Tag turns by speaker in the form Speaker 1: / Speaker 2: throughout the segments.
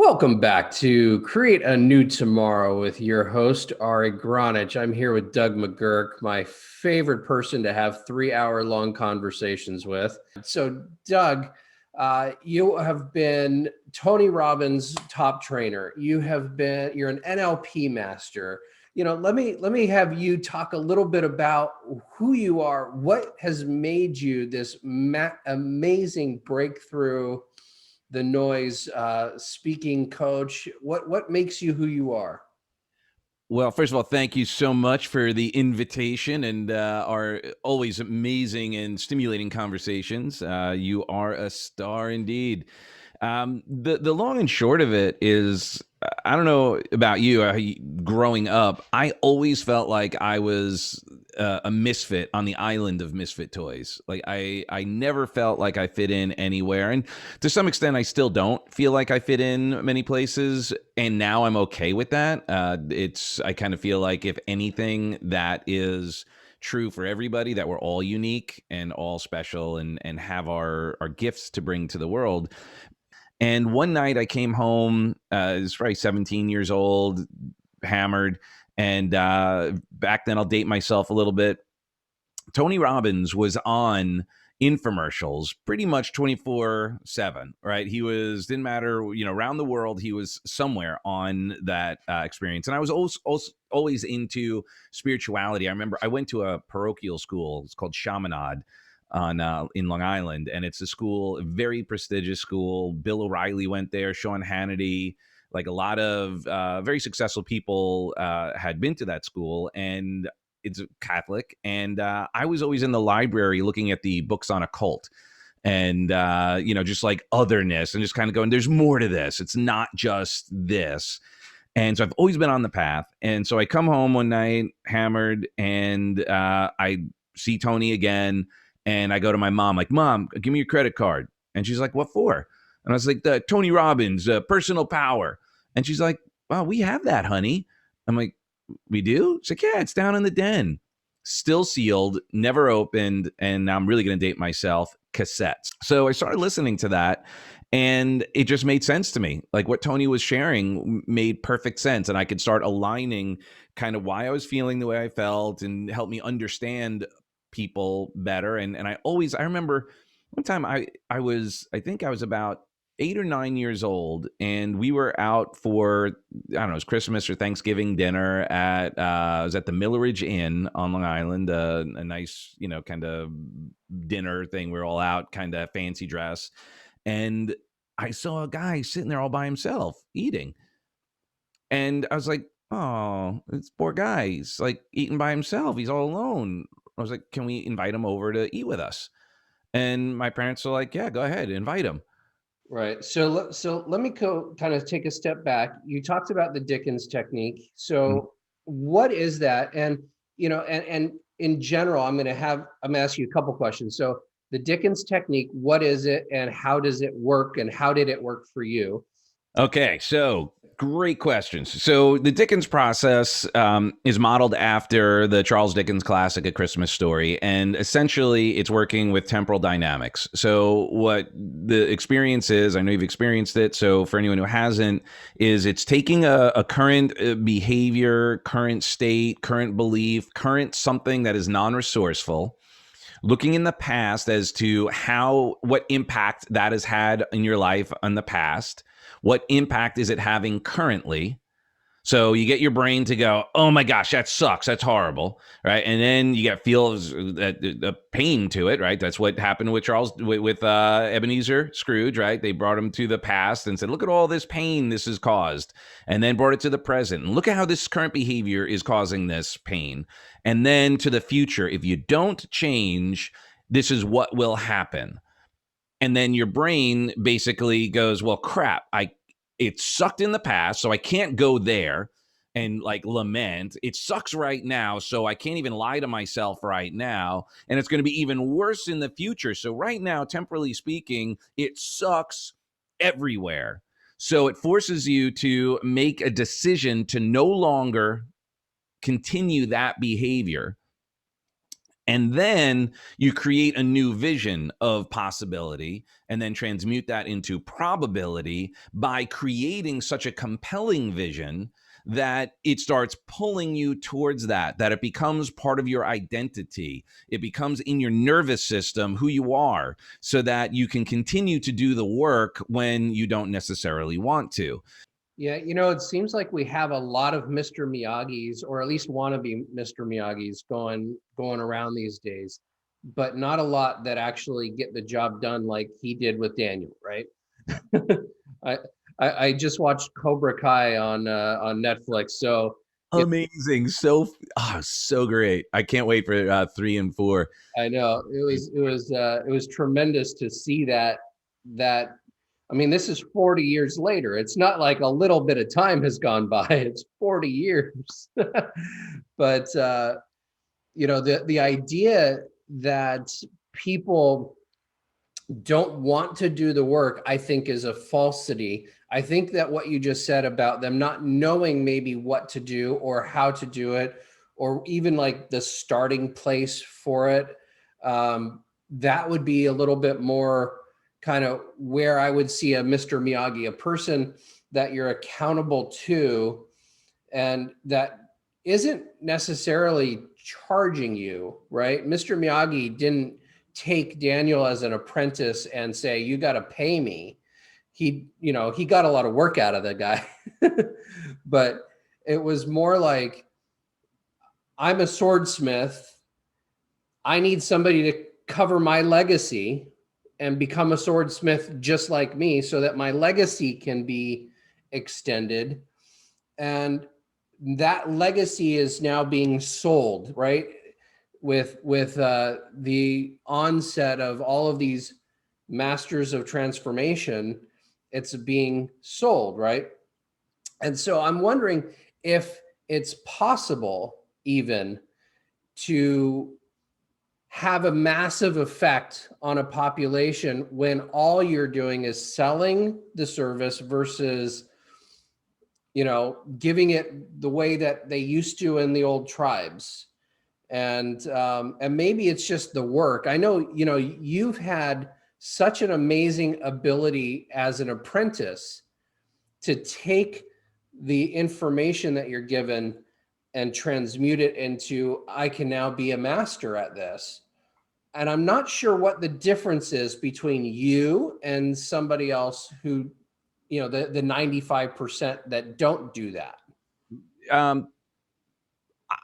Speaker 1: Welcome back to Create a New Tomorrow with your host, Ari Gronich. I'm here with Dug McGuirk, my favorite person to have 3 hour long conversations with. So, Doug, you have been Tony Robbins' top trainer. You're an NLP master. Let me have you talk a little bit about who you are. What has made you this amazing breakthrough, the noise speaking coach? What makes you who you are?
Speaker 2: Well, first of all, thank you so much for the invitation and our always amazing and stimulating conversations. You are a star indeed. The long and short of it is, I don't know about you. Growing up, I always felt like I was a misfit on the island of misfit toys. Like I never felt like I fit in anywhere, and to some extent, I still don't feel like I fit in many places. And now I'm okay with that. I kind of feel like if anything, that is true for everybody, that we're all unique and all special and have our gifts to bring to the world. And one night I came home, I was probably 17 years old, hammered. And back then, I'll date myself a little bit. Tony Robbins was on infomercials pretty much 24/7, right? Didn't matter, around the world, he was somewhere on that experience. And I was always into spirituality. I remember I went to a parochial school. It's called Chaminade in Long Island, and it's a very prestigious school. Bill O'Reilly went there, Sean Hannity, like a lot of very successful people had been to that school, and it's Catholic. And I was always in the library looking at the books on occult and just like otherness, and just kind of going, there's more to this. It's not just this. And so I've always been on the path. And so I come home one night hammered, and I see Tony again. And I go to my mom, like, Mom, give me your credit card. And she's like, what for? And I was like, the Tony Robbins, personal power. And she's like, well, we have that, honey. I'm like, we do? She's like, yeah, it's down in the den. Still sealed, never opened. And now I'm really going to date myself, cassettes. So I started listening to that, and it just made sense to me. Like what Tony was sharing made perfect sense. And I could start aligning kind of why I was feeling the way I felt and help me understand people better. And I remember one time I think I was about 8 or 9 years old, and we were out for, I don't know, it was Christmas or Thanksgiving dinner I was at the Milleridge Inn on Long Island, a nice, kind of dinner thing. We are all out, kind of fancy dress, and I saw a guy sitting there all by himself eating, and I was like, oh, this poor guy. He's like eating by himself. He's all alone. I was like, can we invite him over to eat with us? And my parents were like, yeah, go ahead, invite him.
Speaker 1: Right. So let me go kind of take a step back. You talked about the Dickens technique.
Speaker 2: Mm.
Speaker 1: So what is that? And and in general, I'm gonna ask you a couple questions. So the Dickens technique, what is it, and how does it work, and how did it work for you?
Speaker 2: Okay, so great questions. So the Dickens process is modeled after the Charles Dickens classic, A Christmas Story, and essentially it's working with temporal dynamics. So what the experience is, I know you've experienced it, so for anyone who hasn't, is it's taking a current behavior, current state, current belief, current something that is non-resourceful, looking in the past as to what impact that has had in your life in the past. What impact is it having currently? So you get your brain to go, oh my gosh, that sucks. That's horrible. Right. And then you get feels that pain to it. Right. That's what happened with with Ebenezer Scrooge. Right. They brought him to the past and said, look at all this pain this has caused. And then brought it to the present. And look at how this current behavior is causing this pain. And then to the future, if you don't change, this is what will happen. And then your brain basically goes, well, crap, it sucked in the past, so I can't go there and like lament. It sucks right now, so I can't even lie to myself right now, and it's going to be even worse in the future. So right now, temporally speaking, it sucks everywhere. So it forces you to make a decision to no longer continue that behavior. And then you create a new vision of possibility and then transmute that into probability by creating such a compelling vision that it starts pulling you towards that it becomes part of your identity. It becomes in your nervous system who you are, so that you can continue to do the work when you don't necessarily want to.
Speaker 1: Yeah, it seems like we have a lot of Mr. Miyagi's, or at least wannabe Mr. Miyagi's, going around these days, but not a lot that actually get the job done like he did with Daniel, right? I, I just watched Cobra Kai on Netflix, so it,
Speaker 2: Amazing. So great. I can't wait for 3 and 4.
Speaker 1: I know it was tremendous to see that. I mean, this is 40 years later. It's not like a little bit of time has gone by. It's 40 years. But the idea that people don't want to do the work, I think, is a falsity. I think that what you just said about them not knowing maybe what to do or how to do it, or even like the starting place for it, that would be a little bit more kind of where I would see a Mr. Miyagi, a person that you're accountable to, and that isn't necessarily charging you, right? Mr. Miyagi didn't take Daniel as an apprentice and say, you got to pay me. He got a lot of work out of the guy, but it was more like, I'm a swordsmith. I need somebody to cover my legacy and become a swordsmith just like me so that my legacy can be extended. And that legacy is now being sold, right? With the onset of all of these masters of transformation, it's being sold, right? And so I'm wondering if it's possible even to have a massive effect on a population when all you're doing is selling the service versus giving it the way that they used to in the old tribes. And maybe it's just the work. I know, you've had such an amazing ability as an apprentice to take the information that you're given and transmute it into, I can now be a master at this. And I'm not sure what the difference is between you and somebody else who, the 95% that don't do that.
Speaker 2: Um,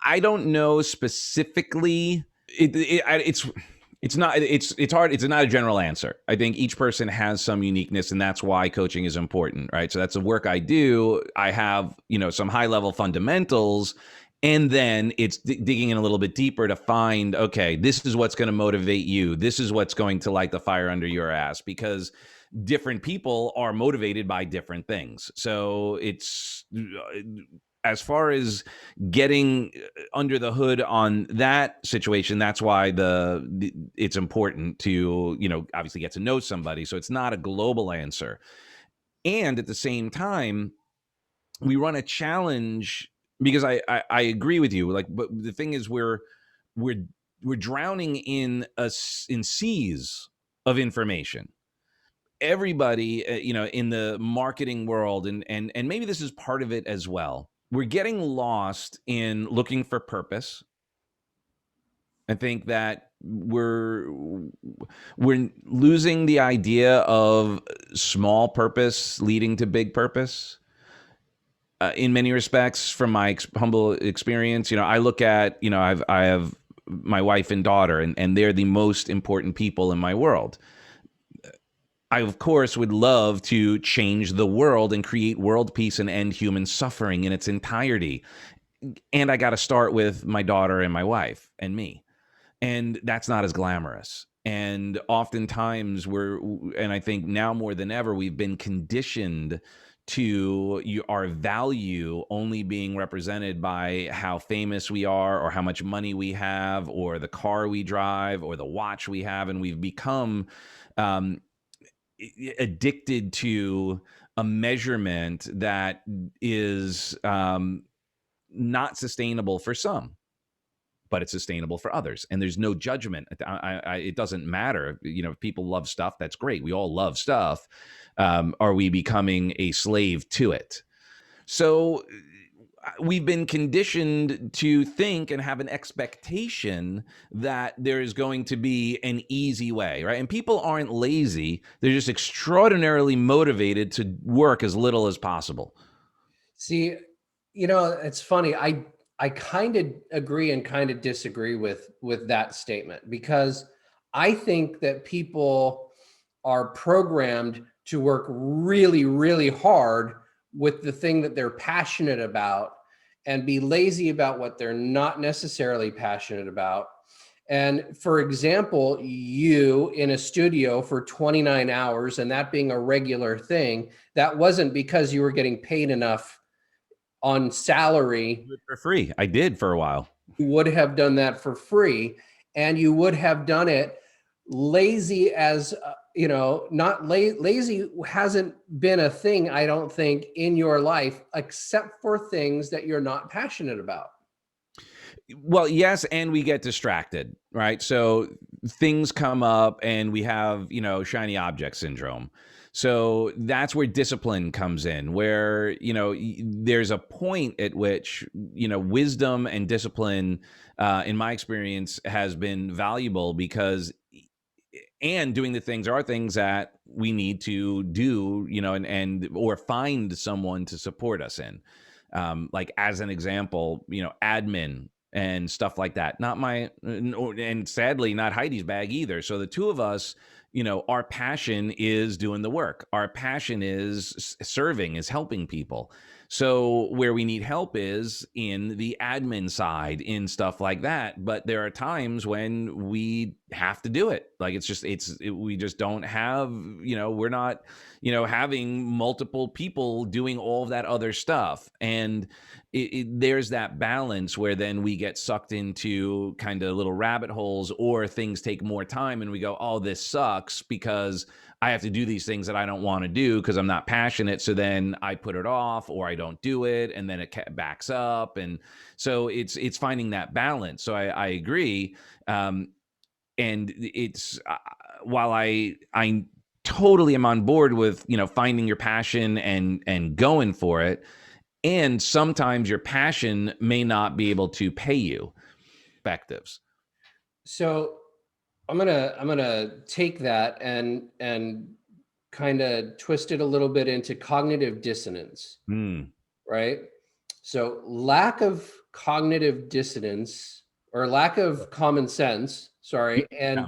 Speaker 2: I don't know specifically. It's not it's hard. It's not a general answer. I think each person has some uniqueness, and that's why coaching is important, right? So that's the work I do. I have some high level fundamentals, and then it's digging in a little bit deeper to find, okay, this is what's going to motivate you. This is what's going to light the fire under your ass, because different people are motivated by different things. So it's as far as getting under the hood on that situation, that's why it's important to obviously get to know somebody. So it's not a global answer. And at the same time, we run a challenge, because I agree with you. Like, but the thing is, we're drowning in seas of information. Everybody, in the marketing world, and maybe this is part of it as well. We're getting lost in looking for purpose. I think that we're losing the idea of small purpose leading to big purpose. In many respects, from my humble experience, I look at, I have my wife and daughter, and they're the most important people in my world. I, of course, would love to change the world and create world peace and end human suffering in its entirety. And I got to start with my daughter and my wife and me. And that's not as glamorous. And oftentimes and I think now more than ever, we've been conditioned to our value only being represented by how famous we are, or how much money we have, or the car we drive, or the watch we have. And we've become addicted to a measurement that is not sustainable for some. but it's sustainable for others. And there's no judgment. It doesn't matter. If people love stuff, that's great. We all love stuff. Are we becoming a slave to it? So we've been conditioned to think and have an expectation that there is going to be an easy way, right? And people aren't lazy. They're just extraordinarily motivated to work as little as possible.
Speaker 1: See, it's funny. I kind of agree and kind of disagree with that statement, because I think that people are programmed to work really, really hard with the thing that they're passionate about, and be lazy about what they're not necessarily passionate about. And for example, you in a studio for 29 hours and that being a regular thing, that wasn't because you were getting paid enough on salary.
Speaker 2: For free. I did for a while.
Speaker 1: You would have done that for free, and you would have done it lazy as, not lazy hasn't been a thing, I don't think, in your life, except for things that you're not passionate about.
Speaker 2: Well, yes, and we get distracted, right? So things come up and we have, shiny object syndrome. So that's where discipline comes in, where, there's a point at which, wisdom and discipline, in my experience, has been valuable because, and doing the things are things that we need to do, and or find someone to support us in. Like as an example, admin and stuff like that. Not my, and sadly, not Heidi's bag either. So the two of us, our passion is doing the work. Our passion is serving, is helping people. So where we need help is in the admin side, in stuff like that. But there are times when we have to do it. Like we just don't have, we're not, having multiple people doing all of that other stuff. And there's that balance where then we get sucked into kind of little rabbit holes, or things take more time and we go, oh, this sucks because I have to do these things that I don't want to do because I'm not passionate. So then I put it off, or I don't do it, and then it backs up. And so it's finding that balance. So I agree. And it's while I totally am on board with, finding your passion and going for it. And sometimes your passion may not be able to pay you. Perspectives.
Speaker 1: So I'm gonna take that and kind of twist it a little bit into cognitive dissonance, right? So lack of cognitive dissonance, or lack of common sense, sorry, and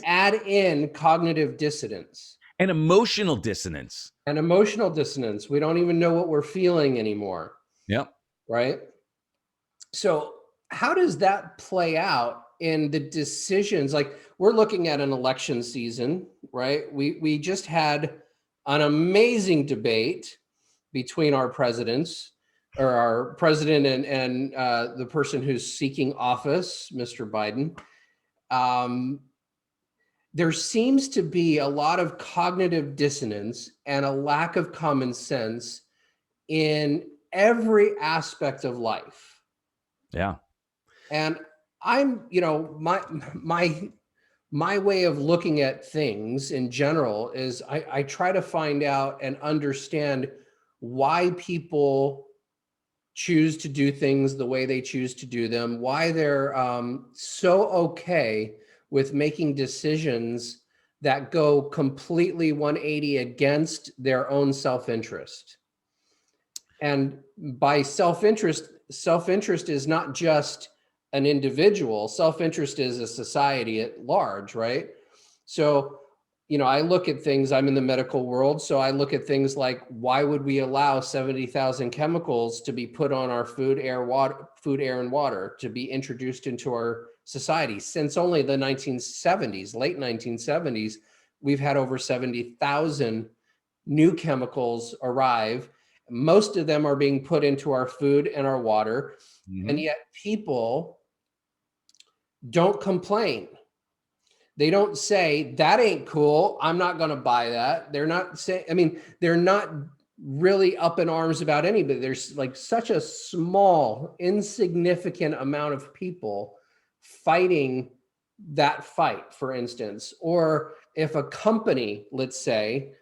Speaker 1: add in cognitive dissonance
Speaker 2: and emotional dissonance.
Speaker 1: And emotional dissonance. We don't even know what we're feeling anymore.
Speaker 2: Yep.
Speaker 1: Right? So how does that play out in the decisions? Like, we're looking at an election season, right? We just had an amazing debate between our presidents, or our president and the person who's seeking office, Mr. Biden. There seems to be a lot of cognitive dissonance and a lack of common sense in every aspect of life.
Speaker 2: Yeah.
Speaker 1: And I'm, my way of looking at things in general is I try to find out and understand why people choose to do things the way they choose to do them, why they're so okay with making decisions that go completely 180 against their own self-interest. And by self-interest is not just an individual. Self-interest is a society at large, right? So, I look at things, I'm in the medical world, so I look at things like, why would we allow 70,000 chemicals to be put on our food, air, and water, to be introduced into our society? Since only the 1970s, late 1970s, we've had over 70,000 new chemicals arrive. Most of them are being put into our food and our water. Mm-hmm. And yet people don't complain. They don't say, that ain't cool, I'm not going to buy that. They're not saying, they're not really up in arms about anybody. There's like such a small, insignificant amount of people fighting that fight, for instance. Or if a company, let's say,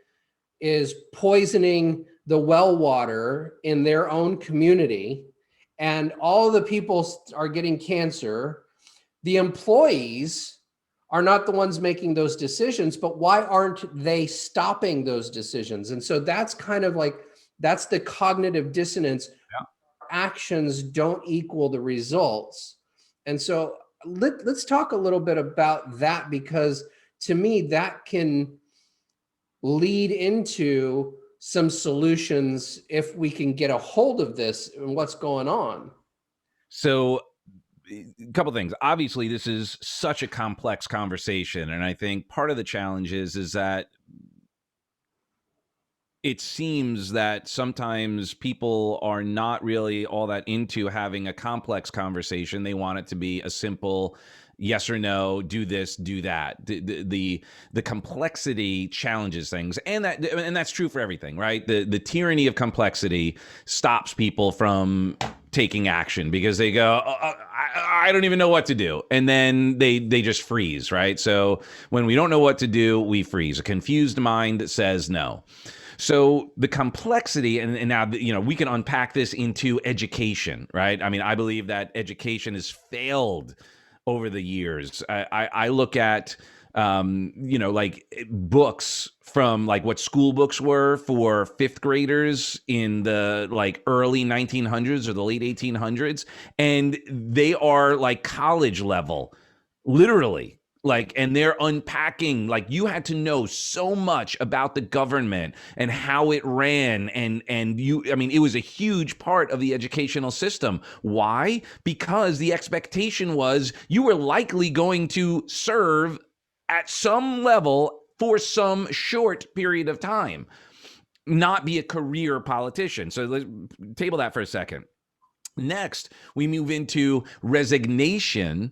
Speaker 1: is poisoning the well water in their own community and all the people are getting cancer, the employees are not the ones making those decisions, but why aren't they stopping those decisions? And so that's kind of like, that's the cognitive dissonance.
Speaker 2: Yeah.
Speaker 1: Actions don't equal the results. And so let's talk a little bit about that, because to me, that can lead into some solutions if we can get a hold of this and what's going on.
Speaker 2: So a couple things. Obviously, this is such a complex conversation, and I think part of the challenge is that it seems that sometimes people are not really all that into having a complex conversation. They want it to be a simple yes or no, do this, do that. The complexity challenges things, and that's true for everything, right? The tyranny of complexity stops people from taking action because they go, I don't even know what to do, and then they just freeze, right? So when we don't know what to do, we freeze. A confused mind says no. So the complexity, and now, we can unpack this into education, right? I mean, I believe that education has failed over the years. I look at, like books from like what school books were for fifth graders in the like early 1900s or the late 1800s, and they are like college level, literally. Like, and they're unpacking, like you had to know so much about the government and how it ran. It was a huge part of the educational system. Why? Because the expectation was you were likely going to serve at some level for some short period of time, not be a career politician. So let's table that for a second. Next, we move into resignation,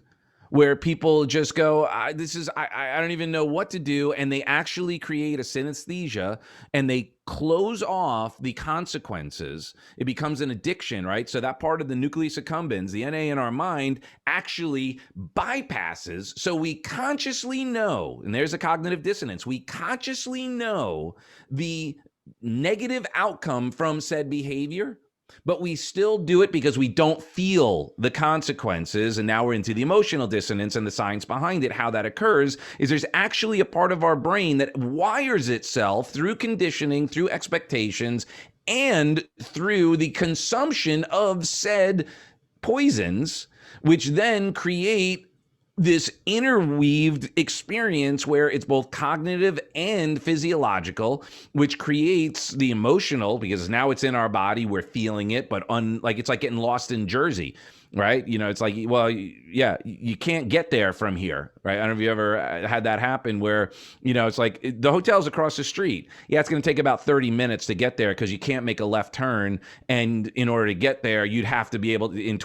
Speaker 2: where people just go, I don't even know what to do. And they actually create a synesthesia and they close off the consequences. It becomes an addiction, right? So that part of the nucleus accumbens, the NA in our mind, actually bypasses. So we consciously know, and there's a cognitive dissonance, we consciously know the negative outcome from said behavior, but we still do it because we don't feel the consequences. And now we're into the emotional dissonance, and the science behind it. How that occurs is there's actually a part of our brain that wires itself through conditioning, through expectations, and through the consumption of said poisons, which then create this interweaved experience where it's both cognitive and physiological, which creates the emotional, because now it's in our body, we're feeling it, but it's like getting lost in Jersey, right? It's like, well, yeah, you can't get there from here, right? I don't know if you ever had that happen where, it's like the hotel's across the street. Yeah, it's going to take about 30 minutes to get there because you can't make a left turn. And in order to get there, you'd have to be able to, in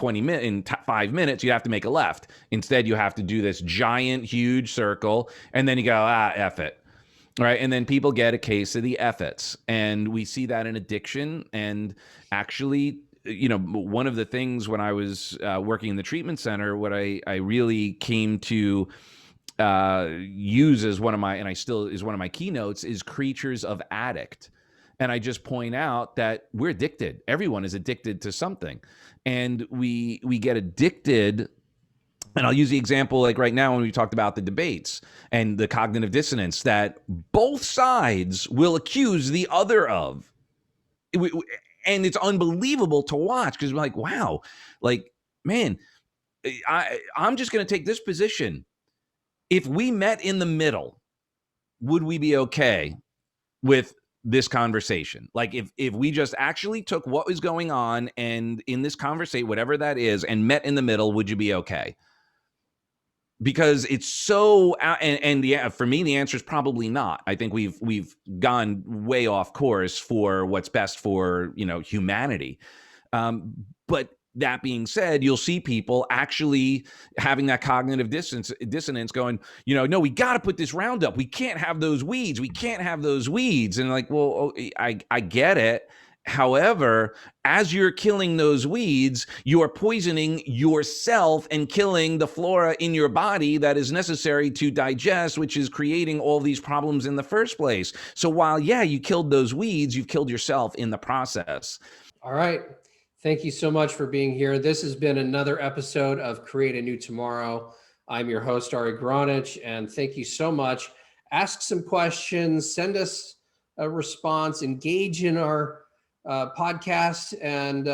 Speaker 2: 5 minutes, you'd have to make a left. Instead, you have to do this giant, huge circle. And then you go, F it. Right. And then people get a case of the F-its. And we see that in addiction. And actually, one of the things when I was working in the treatment center, what I really came to use as one of my, and I still is one of my keynotes, is creatures of addict. And I just point out that we're addicted. Everyone is addicted to something. And we get addicted. And I'll use the example like right now when we talked about the debates and the cognitive dissonance that both sides will accuse the other of. And it's unbelievable to watch because we're like, wow, like, man, I'm just going to take this position. If we met in the middle, would we be okay with this conversation? Like if we just actually took what was going on and in this conversation, whatever that is, and met in the middle, would you be okay? Because it's so, for me, the answer is probably not. I think we've gone way off course for what's best for, humanity. But that being said, you'll see people actually having that cognitive dissonance going, no, we got to put this Roundup. We can't have those weeds. We can't have those weeds. And like, well, I get it. However, as you're killing those weeds, you are poisoning yourself and killing the flora in your body that is necessary to digest, which is creating all these problems in the first place. So while, yeah, you killed those weeds, you've killed yourself in the process.
Speaker 1: All right. Thank you so much for being here. This has been another episode of Create a New Tomorrow. I'm your host, Ari Gronich, and thank you so much. Ask some questions, send us a response, engage in our podcast, and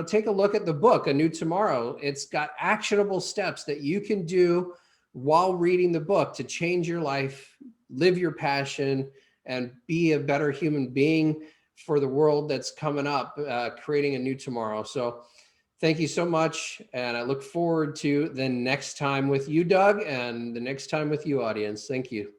Speaker 1: take a look at the book, A New Tomorrow. It's got actionable steps that you can do while reading the book to change your life, live your passion, and be a better human being for the world that's coming up, creating a new tomorrow. So thank you so much. And I look forward to the next time with you, Doug, and the next time with you, audience. Thank you.